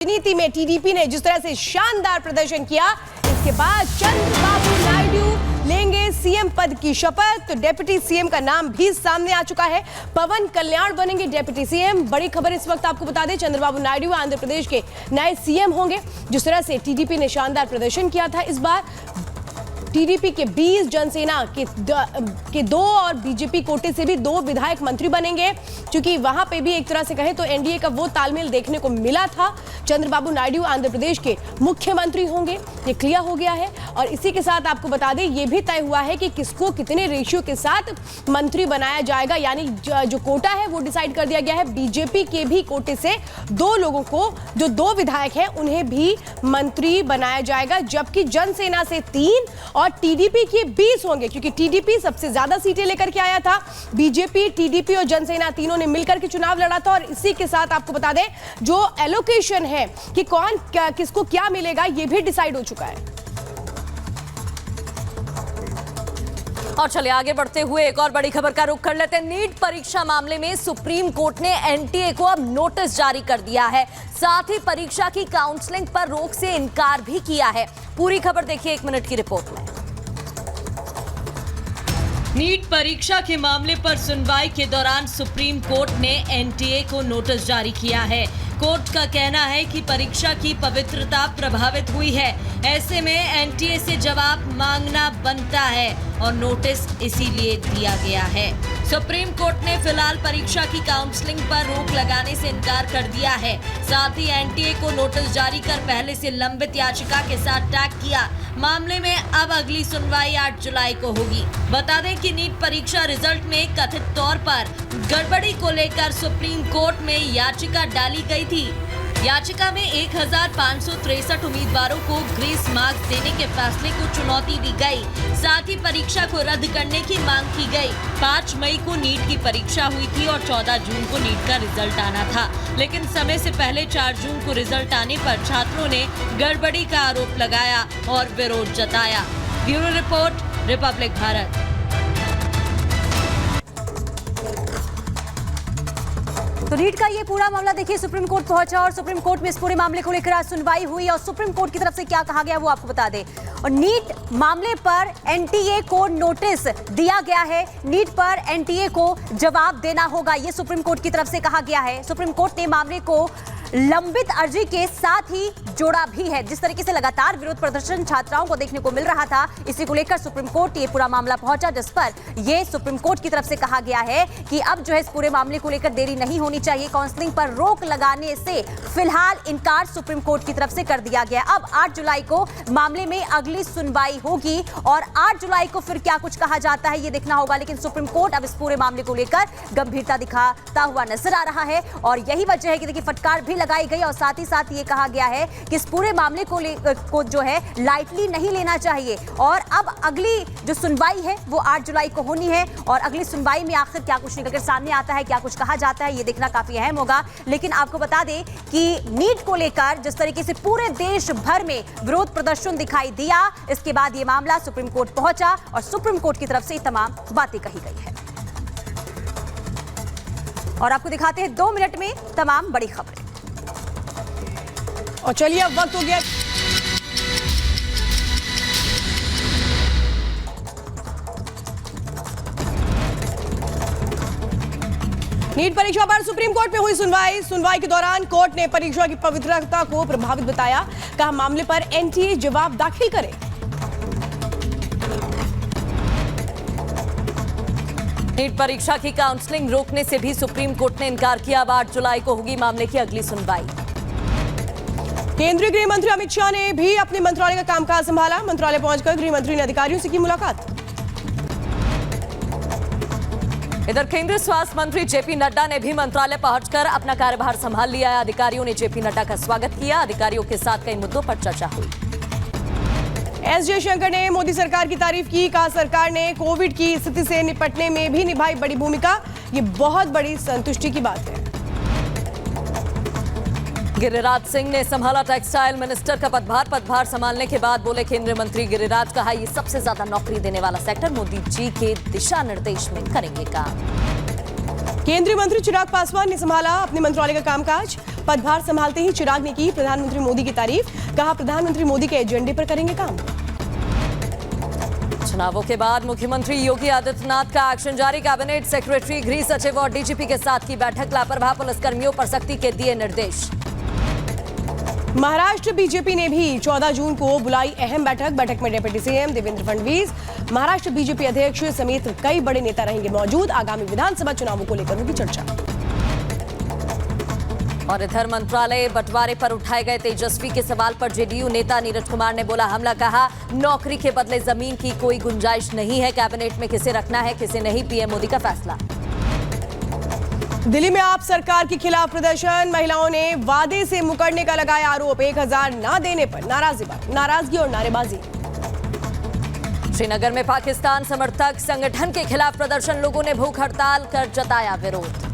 राजनीति में टीडीपी ने जिस तरह से शानदार प्रदर्शन किया, इसके बाद चंद्रबाबू नायडू लेंगे सीएम पद की शपथ। तो डिप्टी सीएम का नाम भी सामने आ चुका है, पवन कल्याण बनेंगे डिप्टी सीएम। बड़ी खबर इस वक्त आपको बता दें, चंद्रबाबू नायडू आंध्र प्रदेश के नए सीएम होंगे। जिस तरह से टीडीपी ने शानदार प्रदर्शन किया था, इस बार टीडीपी के 20, जनसेना के 2 और बीजेपी कोटे से भी 2 विधायक मंत्री बनेंगे, क्योंकि वहां पे भी एक तरह से कहें तो एनडीए का वो तालमेल देखने को मिला था। चंद्रबाबू नायडू आंध्र प्रदेश के मुख्यमंत्री होंगे, ये क्लियर हो गया है। और इसी के साथ आपको बता दें, ये भी तय हुआ है कि किसको कितने रेशियो के साथ मंत्री बनाया जाएगा, यानी जो कोटा है वो डिसाइड कर दिया गया है। बीजेपी के भी कोटे से 2 लोगों को, जो 2 विधायक हैं, उन्हें भी मंत्री बनाया जाएगा, जबकि जनसेना से 3 और टीडीपी के 20 होंगे, क्योंकि टीडीपी सबसे ज्यादा सीटें लेकर के आया था। बीजेपी, टीडीपी और जनसेना तीनों ने मिलकर के चुनाव लड़ा था। और इसी के साथ आपको बता दें, जो एलोकेशन है कि कौन किसको क्या मिलेगा, यह भी डिसाइड हो चुका है। और चलिए आगे बढ़ते हुए एक और बड़ी खबर का रुख कर लेते हैं। नीट परीक्षा मामले में सुप्रीम कोर्ट ने एनटीए को अब नोटिस जारी कर दिया है, साथ ही परीक्षा की काउंसलिंग पर रोक से इनकार भी किया है। पूरी खबर देखिए 1 मिनट की रिपोर्ट में। नीट परीक्षा के मामले पर सुनवाई के दौरान सुप्रीम कोर्ट ने एनटीए को नोटिस जारी किया है। कोर्ट का कहना है कि परीक्षा की पवित्रता प्रभावित हुई है, ऐसे में एनटीए से जवाब मांगना बनता है और नोटिस इसीलिए दिया गया है। सुप्रीम कोर्ट ने फिलहाल परीक्षा की काउंसलिंग पर रोक लगाने से इनकार कर दिया है। साथ ही एनटीए को नोटिस जारी कर पहले से लंबित याचिका के साथ टैग किया। मामले में अब अगली सुनवाई 8 जुलाई को होगी। बता दें कि नीट परीक्षा रिजल्ट में कथित तौर पर गड़बड़ी को लेकर सुप्रीम कोर्ट में याचिका डाली गई थी। याचिका में 1563 उम्मीदवारों को ग्रेस मार्क्स देने के फैसले को चुनौती दी गई। साथ ही परीक्षा को रद्द करने की मांग की गई। 5 मई को नीट की परीक्षा हुई थी और 14 जून को नीट का रिजल्ट आना था, लेकिन समय से पहले 4 जून को रिजल्ट आने पर छात्रों ने गड़बड़ी का आरोप लगाया और विरोध जताया। Bureau report, Republic Bharat. तो नीट का ये पूरा मामला देखिए सुप्रीम कोर्ट पहुंचा और सुप्रीम कोर्ट में इस पूरे मामले को लेकर आज सुनवाई हुई और सुप्रीम कोर्ट की तरफ से क्या कहा गया वो आपको बता दें। और नीट मामले पर एनटीए को नोटिस दिया गया है, नीट पर एनटीए को जवाब देना होगा, ये सुप्रीम कोर्ट की तरफ से कहा गया है। सुप्रीम कोर्ट ने मामले को लंबित अर्जी के साथ ही जोड़ा भी है। जिस तरीके से लगातार विरोध प्रदर्शन छात्राओं को देखने को मिल रहा था, इसी को लेकर सुप्रीम कोर्ट ये पूरा मामला पहुंचा, जिस पर ये सुप्रीम कोर्ट की तरफ से कहा गया है कि अब जो है इस पूरे मामले को लेकर देरी नहीं होनी चाहिए। काउंसलिंग पर रोक लगाने से फिलहाल इनकार सुप्रीम कोर्ट की तरफ से कर दिया गया। अब 8 जुलाई को मामले में अगली सुनवाई होगी और 8 जुलाई को फिर क्या कुछ कहा जाता है ये देखना होगा। लेकिन सुप्रीम कोर्ट अब इस पूरे मामले को लेकर गंभीरता दिखाता हुआ नजर आ रहा है और यही वजह है कि देखिए फटकार भी लगाई गई और साथ ही साथ ये कहा गया है कि इस पूरे मामले को जो है लाइटली नहीं लेना चाहिए। और अब अगली जो सुनवाई है वो 8 जुलाई को होनी है और अगली सुनवाई में आखिर क्या कुछ निकलकर सामने आता है, क्या कुछ कहा जाता है, ये देखना काफी अहम होगा। लेकिन आपको बता दें कि नीट को लेकर जिस तरीके से पूरे देश भर में विरोध प्रदर्शन दिखाई दिया, इसके बाद ये मामला सुप्रीम कोर्ट पहुंचा और सुप्रीम कोर्ट की तरफ से तमाम बातें कही गई है। और आपको दिखाते हैं 2 मिनट में तमाम बड़ी खबरें। और चलिए अब वक्त हो गया नीट परीक्षा पर सुप्रीम कोर्ट में हुई सुनवाई के दौरान कोर्ट ने परीक्षा की पवित्रता को प्रभावित बताया, कहा मामले पर एनटीए जवाब दाखिल करे। नीट परीक्षा की काउंसलिंग रोकने से भी सुप्रीम कोर्ट ने इनकार किया। अब 8 जुलाई को होगी मामले की अगली सुनवाई। केंद्रीय गृह मंत्री अमित शाह ने भी अपने मंत्रालय का कामकाज संभाला। मंत्रालय पहुंचकर गृह मंत्री ने अधिकारियों से की मुलाकात। इधर केंद्रीय स्वास्थ्य मंत्री जेपी नड्डा ने भी मंत्रालय पहुंचकर अपना कार्यभार संभाल लिया है। अधिकारियों ने जेपी नड्डा का स्वागत किया। अधिकारियों के साथ कई मुद्दों पर चर्चा हुई। एस जयशंकर ने मोदी सरकार की तारीफ की, कहा सरकार ने कोविड की स्थिति से निपटने में भी निभाई बड़ी भूमिका, ये बहुत बड़ी संतुष्टि की बात है। गिरिराज सिंह ने संभाला टेक्सटाइल मिनिस्टर का पदभार संभालने के बाद बोले केंद्रीय मंत्री गिरिराज, कहा ये सबसे ज्यादा नौकरी देने वाला सेक्टर, मोदी जी के दिशा निर्देश में करेंगे काम। केंद्रीय मंत्री चिराग पासवान ने संभाला अपने मंत्रालय का कामकाज। पदभार संभालते ही चिराग ने की प्रधानमंत्री मोदी की तारीफ, कहा प्रधानमंत्री मोदी के एजेंडे पर करेंगे काम। चुनावों के बाद मुख्यमंत्री योगी आदित्यनाथ का एक्शन जारी, कैबिनेट सेक्रेटरी, गृह सचिव और डीजीपी के साथ की बैठक, लापरवाह पुलिसकर्मियों पर सख्ती के दिए निर्देश। महाराष्ट्र बीजेपी ने भी 14 जून को बुलाई अहम बैठक में deputy CM Devendra Fadnavis, Maharashtra BJP अध्यक्ष समेत कई बड़े नेता रहेंगे मौजूद, आगामी विधानसभा चुनावों को लेकर होगी चर्चा। और इधर मंत्रालय बंटवारे पर उठाए गए तेजस्वी के सवाल पर जेडीयू नेता नीरज कुमार ने बोला हमला, कहा नौकरी के बदले जमीन की कोई गुंजाइश नहीं है, कैबिनेट में किसे रखना है किसे नहीं, पीएम मोदी का फैसला। दिल्ली में आप सरकार के खिलाफ प्रदर्शन, महिलाओं ने वादे से मुकरने का लगाया आरोप, 1000 ना देने पर नाराजगी और नारेबाजी। श्रीनगर में पाकिस्तान समर्थक संगठन के खिलाफ प्रदर्शन, लोगों ने भूख हड़ताल कर जताया विरोध।